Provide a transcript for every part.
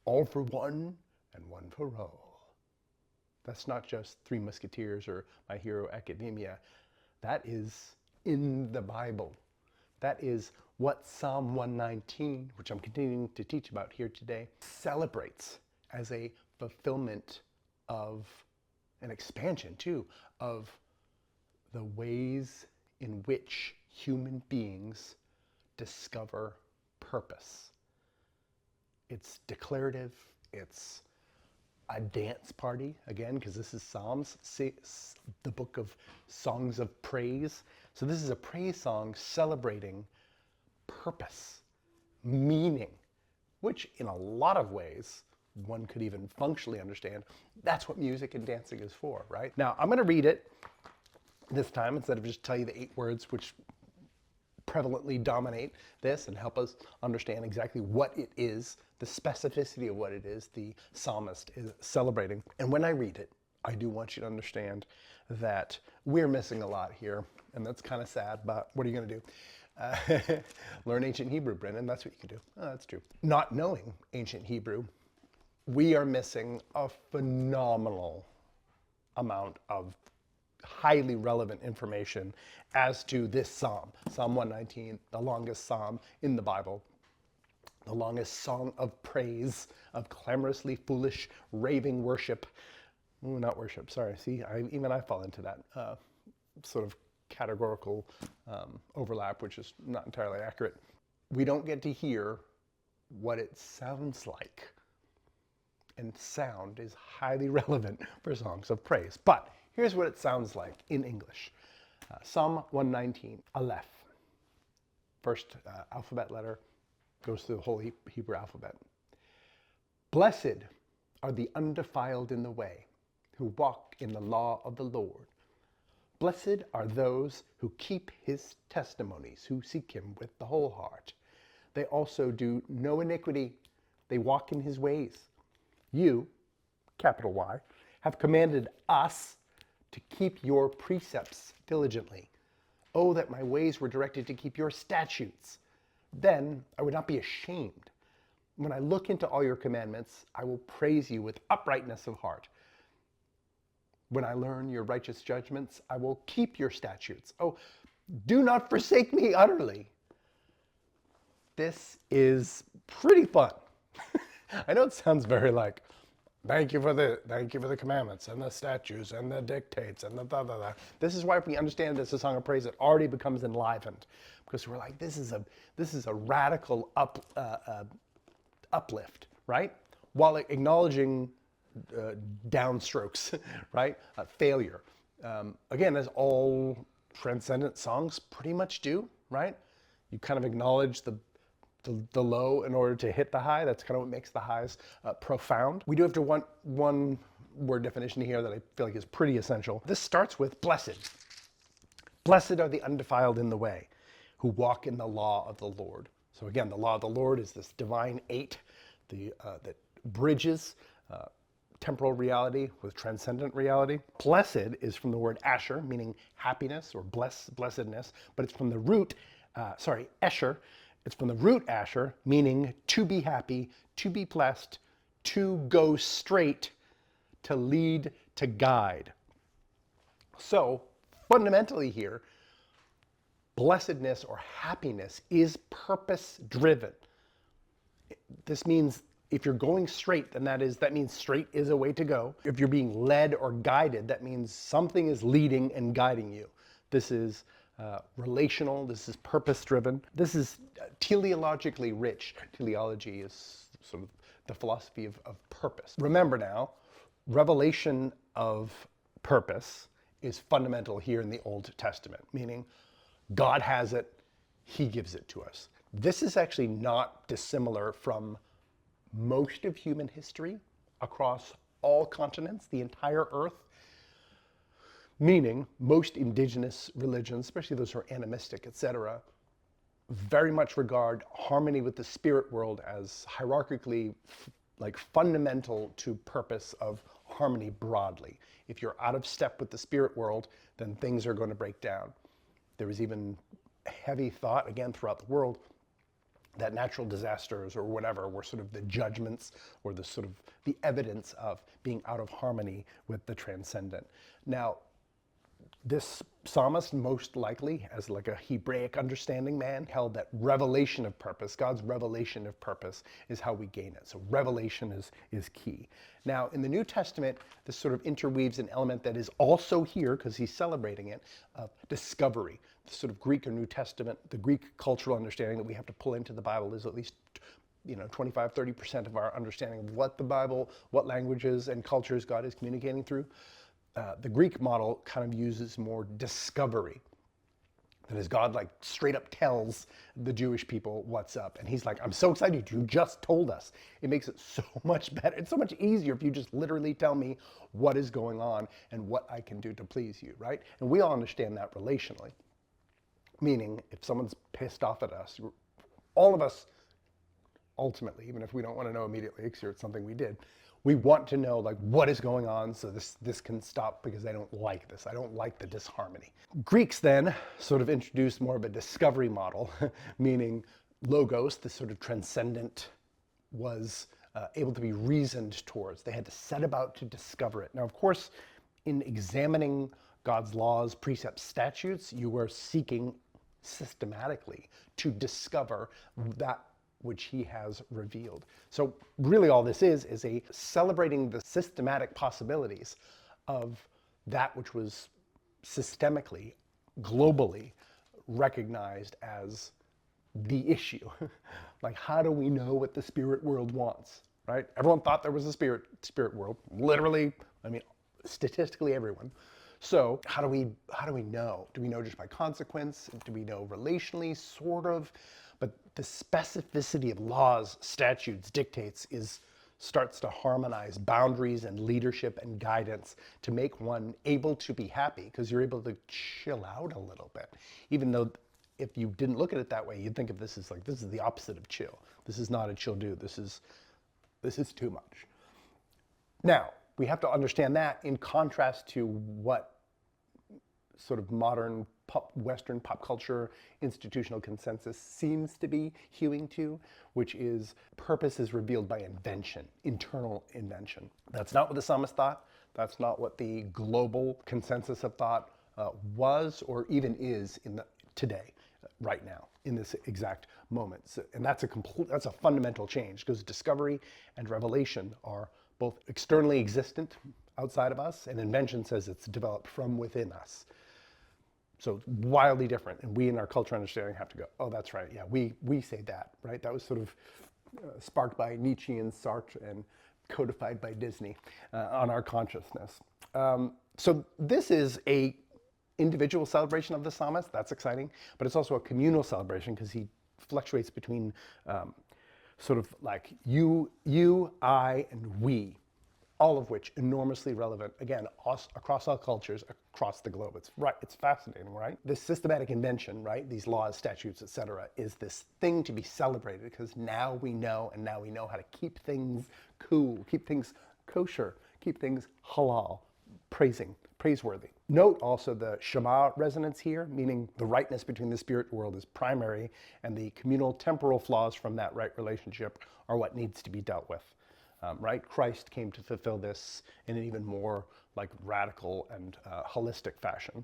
all for one and one for all. That's not just Three Musketeers or My Hero Academia. That is in the Bible. That is what Psalm 119, which I'm continuing to teach about here today, celebrates as a fulfillment of an expansion, too, of the ways in which human beings discover purpose. It's declarative, it's a dance party, again, because this is Psalms, the book of songs of praise. So this is a praise song celebrating purpose, meaning, which in a lot of ways one could even functionally understand. That's what music and dancing is for, right? Now, I'm going to read it this time instead of just tell you the 8 words which prevalently dominate this and help us understand exactly what it is, the specificity of what it is the psalmist is celebrating. And when I read it, I do want you to understand that we're missing a lot here, and that's kind of sad, but what are you going to do? Learn ancient Hebrew, Brennan. That's what you can do. Oh, that's true. Not knowing ancient Hebrew, we are missing a phenomenal amount of highly relevant information as to this psalm. Psalm 119, the longest psalm in the Bible, the longest song of praise, of clamorously foolish, raving worship. Ooh, not worship, sorry. See, even I fall into that sort of categorical overlap, which is not entirely accurate. We don't get to hear what it sounds like. And sound is highly relevant for songs of praise. But here's what it sounds like in English. Psalm 119, Aleph. First alphabet letter goes through the whole Hebrew alphabet. Blessed are the undefiled in the way, who walk in the law of the Lord. Blessed are those who keep his testimonies, who seek him with the whole heart. They also do no iniquity. They walk in his ways. You, capital Y, have commanded us to keep your precepts diligently. Oh, that my ways were directed to keep your statutes. Then I would not be ashamed. When I look into all your commandments, I will praise you with uprightness of heart. When I learn your righteous judgments, I will keep your statutes. Oh, do not forsake me utterly. This is pretty fun. I know it sounds very like, thank you for the commandments and the statutes and the dictates and the da da da. This is why if we understand this as a song of praise, it already becomes enlivened, because we're like, this is a radical uplift, right? While acknowledging downstrokes, right? Failure. Again, as all transcendent songs pretty much do, right? You kind of acknowledge the low in order to hit the high. That's kind of what makes the highs profound. We do have to one word definition here that I feel like is pretty essential. This starts with blessed. Blessed are the undefiled in the way, who walk in the law of the Lord. So again, the law of the Lord is this divine 8 that bridges temporal reality with transcendent reality. Blessed is from the word asher, meaning happiness or blessedness, but it's from the root, esher. It's from the root asher, meaning to be happy, to be blessed, to go straight, to lead, to guide. So fundamentally here, blessedness or happiness is purpose-driven. This means if you're going straight, then that means straight is a way to go. If you're being led or guided, that means something is leading and guiding you. This is relational, this is purpose-driven. This is teleologically rich. Teleology is sort of the philosophy of purpose. Remember now, revelation of purpose is fundamental here in the Old Testament, meaning God has it, he gives it to us. This is actually not dissimilar from most of human history across all continents, the entire earth. Meaning, most indigenous religions, especially those who are animistic, etc., very much regard harmony with the spirit world as hierarchically fundamental to purpose of harmony broadly. If you're out of step with the spirit world, then things are going to break down. There was even heavy thought, again, throughout the world, that natural disasters or whatever were sort of the judgments or the sort of the evidence of being out of harmony with the transcendent. Now, this psalmist, most likely, as like a Hebraic understanding man, held that revelation of purpose, God's revelation of purpose, is how we gain it. So revelation is key. Now, in the New Testament, this sort of interweaves an element that is also here, because he's celebrating it, of discovery. The sort of Greek or New Testament, the Greek cultural understanding that we have to pull into the Bible is at least 25, 30% of our understanding of what the Bible, what languages and cultures God is communicating through. The Greek model kind of uses more discovery. That is, God like straight up tells the Jewish people what's up. And he's like, I'm so excited you just told us. It makes it so much better. It's so much easier if you just literally tell me what is going on and what I can do to please you, right? And we all understand that relationally. Meaning, if someone's pissed off at us, all of us, ultimately, even if we don't want to know immediately, because it's something we did, we want to know like what is going on so this can stop because I don't like this. I don't like the disharmony. Greeks then sort of introduced more of a discovery model, meaning logos, this sort of transcendent, was able to be reasoned towards. They had to set about to discover it. Now, of course, in examining God's laws, precepts, statutes, you were seeking systematically to discover that which he has revealed. So really all this is a celebrating the systematic possibilities of that which was systemically, globally recognized as the issue. Like, how do we know what the spirit world wants, right? Everyone thought there was a spirit world. Literally, I mean, statistically everyone. So how do we know? Do we know just by consequence? Do we know relationally, sort of? But the specificity of laws, statutes, dictates starts to harmonize boundaries and leadership and guidance to make one able to be happy, because you're able to chill out a little bit. Even though if you didn't look at it that way, you'd think of this as like, this is the opposite of chill. This is not a chill dude. This is too much. Now, we have to understand that in contrast to what sort of modern Western pop culture institutional consensus seems to be hewing to, which is purpose is revealed by invention, internal invention. That's not what the psalmist thought. That's not what the global consensus of thought was or even is today, right now, in this exact moment. So, and that's a fundamental change, because discovery and revelation are both externally existent outside of us, and invention says it's developed from within us. So wildly different, and we in our cultural understanding have to go, oh, that's right, yeah, we say that, right? That was sort of sparked by Nietzsche and Sartre and codified by Disney on our consciousness. So this is a individual celebration of the psalmist, that's exciting, but it's also a communal celebration, because he fluctuates between sort of like you, I, and we, all of which enormously relevant, again, across all cultures, across the globe. It's fascinating, right? This systematic invention, right, these laws, statutes, etc., is this thing to be celebrated, because now we know, and now we know how to keep things cool, keep things kosher, keep things halal, praiseworthy. Note also the Shema resonance here, meaning the rightness between the spirit world is primary, and the communal temporal flaws from that right relationship are what needs to be dealt with. Right? Christ came to fulfill this in an even more like radical and holistic fashion.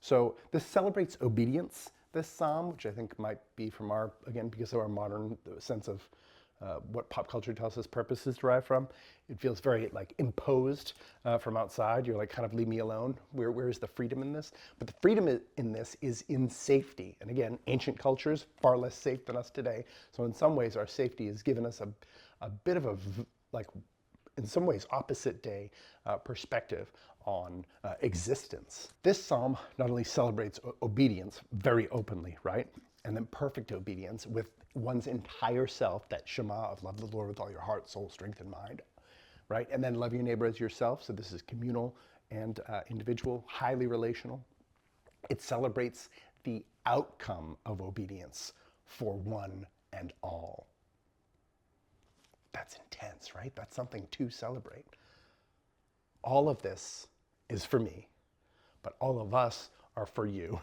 So this celebrates obedience, this psalm, which I think might be from our, again, because of our modern sense of what pop culture tells us purpose is derived from. It feels very like imposed from outside. You're like, kind of leave me alone. Where is the freedom in this? But the freedom in this is in safety. And again, ancient cultures, far less safe than us today. So in some ways, our safety has given us a bit of a, like, in some ways, opposite day perspective on existence. This psalm not only celebrates obedience very openly, right? And then perfect obedience with one's entire self, that Shema of love the Lord with all your heart, soul, strength, and mind, right? And then love your neighbor as yourself. So this is communal and individual, highly relational. It celebrates the outcome of obedience for one and all. That's intense, right? That's something to celebrate. All of this is for me, but all of us are for you,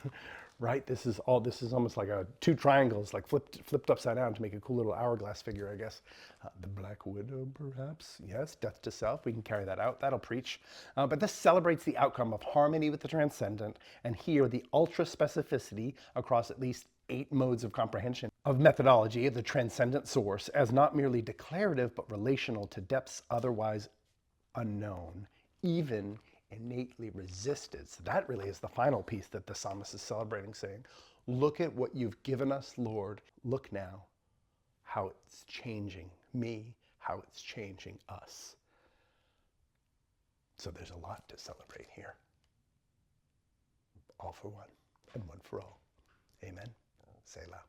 right? This is almost like two triangles, like flipped upside down to make a cool little hourglass figure, I guess. The Black Widow, perhaps. Yes, death to self. We can carry that out. That'll preach. But this celebrates the outcome of harmony with the transcendent, and here the ultra specificity across at least 8 modes of comprehension of methodology of the transcendent source as not merely declarative but relational to depths otherwise unknown, even innately resisted. So that really is the final piece that the psalmist is celebrating, saying, look at what you've given us, Lord. Look now how it's changing me, how it's changing us. So there's a lot to celebrate here. All for one and one for all. Amen. Selah.